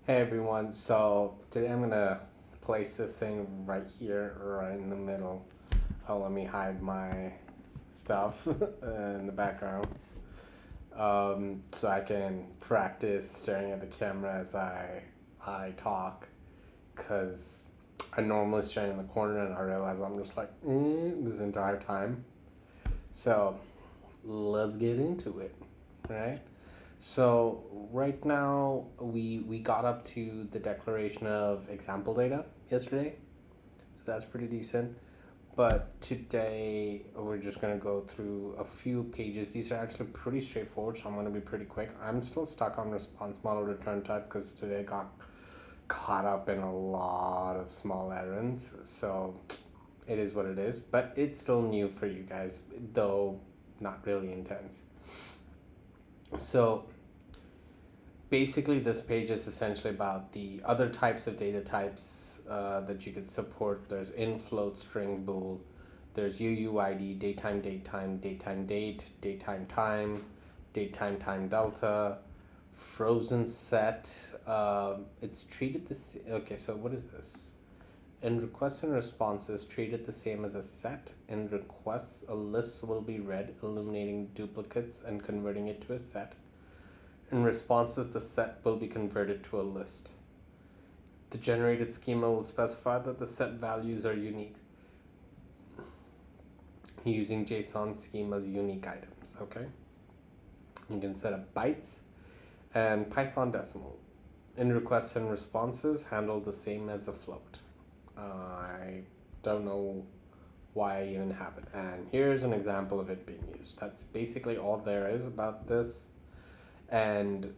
Hey everyone, so today I'm gonna place this thing right here, right in the middle. Oh, let me hide my stuff in the background so I can practice staring at the camera as I talk. Because I normally stare in the corner and I realize I'm just like, this entire time. So let's get into it, right? So right now we got up to the declaration of example data yesterday, so that's pretty decent. But today we're just gonna go through a few pages. These are actually pretty straightforward, so I'm gonna be pretty quick. I'm still stuck on response model return type because today I got caught up in a lot of small errands. So it is what it is, but it's still new for you guys, though not really intense. So basically this page is essentially about the other types of data types that you could support. There's in float string bool, there's uuid, daytime date, daytime time, daytime time delta, frozen set. It's treated the okay, so what is this? In requests and responses, treated the same as a set. In requests, a list will be read, eliminating duplicates and converting it to a set. In responses, the set will be converted to a list. The generated schema will specify that the set values are unique using JSON schema's unique items. Okay, you can set up bytes and Python decimal. In requests and responses, handle the same as a float. I don't know why I even have it. And here's an example of it being used. That's basically all there is about this. And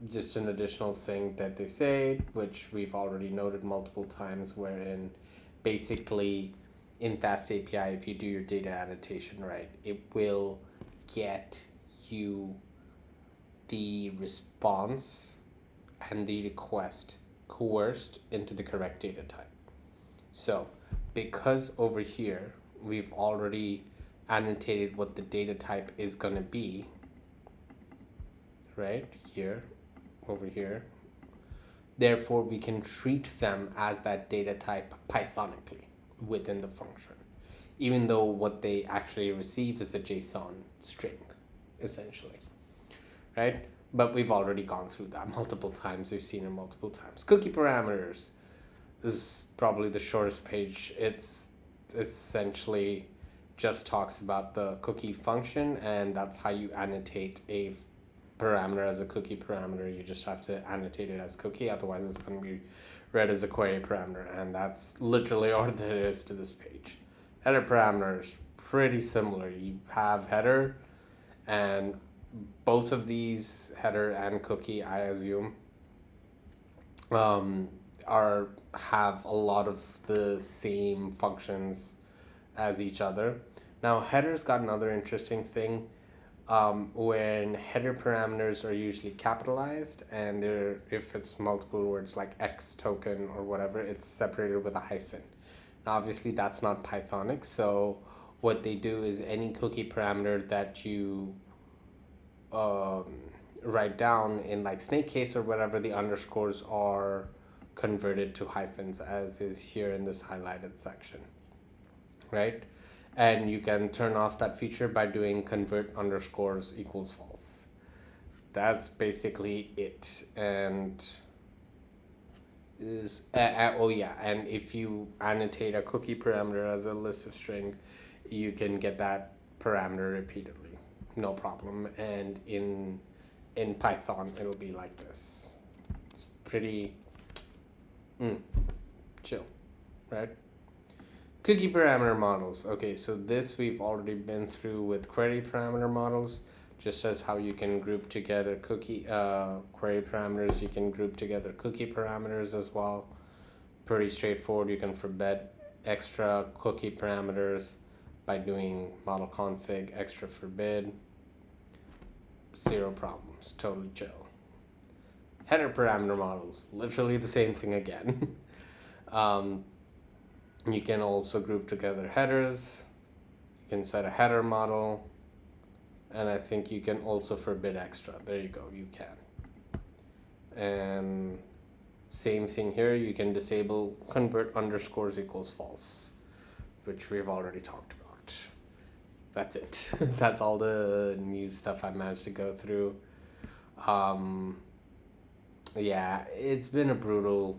just an additional thing that they say, which we've already noted multiple times, wherein basically in Fast API, if you do your data annotation right, it will get you the response and the request coerced into the correct data type. So because over here we've already annotated what the data type is going to be, right here, over here, therefore we can treat them as that data type Pythonically within the function, even though what they actually receive is a JSON string, essentially, right? But we've already gone through that multiple times. We've seen it multiple times. Cookie parameters. This is probably the shortest page. It's essentially just talks about the cookie function, and that's how you annotate a parameter as a cookie parameter. You just have to annotate it as cookie, otherwise it's going to be read as a query parameter, and that's literally all there is to this page. Header parameters, pretty similar. You have header, and both of these, header and cookie, I assume, are have a lot of the same functions as each other. Now headers got another interesting thing. When header parameters are usually capitalized, and they're, if it's multiple words like X token or whatever, it's separated with a hyphen. Now obviously that's not Pythonic, so what they do is any cookie parameter that you um, write down in like snake case or whatever, the underscores are converted to hyphens, as is here in this highlighted section, right? And you can turn off that feature by doing convert underscores equals false. That's basically it. And is oh yeah, and if you annotate a cookie parameter as a list of string, you can get that parameter repeatedly, no problem. And in Python it'll be like this. It's pretty chill, right? Cookie parameter models. Okay, so this we've already been through with query parameter models. Just as how you can group together cookie query parameters, you can group together cookie parameters as well. Pretty straightforward. You can forbid extra cookie parameters by doing model config extra forbid. Zero problems. Totally chill. Header parameter models. Literally the same thing again. You can also group together headers. You can set a header model. And I think you can also forbid extra. There you go, you can. And Same thing here. You can disable convert underscores equals false, which we've already talked about. That's it. That's all the new stuff I managed to go through. Yeah, it's been a brutal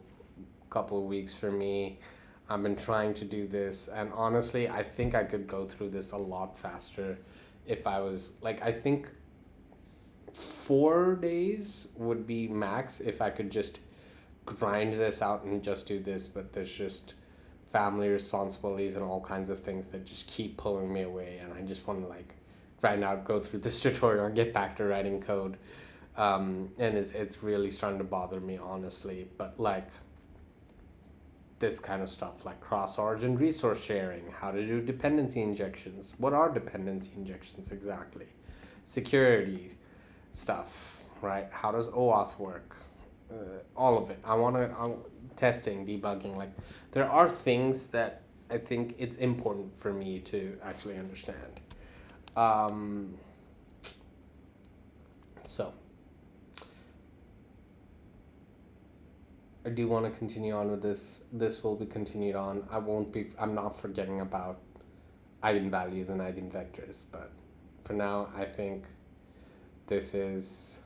couple of weeks for me. I've been trying to do this, and honestly, I think I could go through this a lot faster if I was like, I think 4 days would be max if I could just grind this out and just do this, but there's just family responsibilities and all kinds of things that just keep pulling me away, and I just want to like grind out, go through this tutorial, and get back to writing code. And it's really starting to bother me, honestly. But like this kind of stuff, like cross-origin resource sharing, how to do dependency injections. What are dependency injections exactly? Security stuff, right? How does OAuth work? All of it. I want to testing, debugging. Like there are things that I think it's important for me to actually understand. So I do want to continue on with this. This will be continued on. I'm not forgetting about eigenvalues and eigenvectors, but for now, I think this is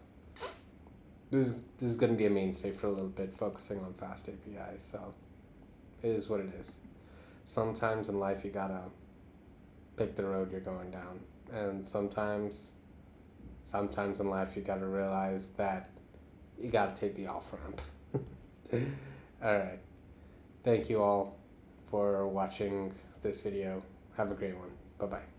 going to be a mainstay for a little bit, focusing on fast APIs. So it is what it is. Sometimes in life you gotta pick the road you're going down, and sometimes in life you gotta realize that you gotta take the off ramp. All right. Thank you all for watching this video. Have a great one. Bye bye.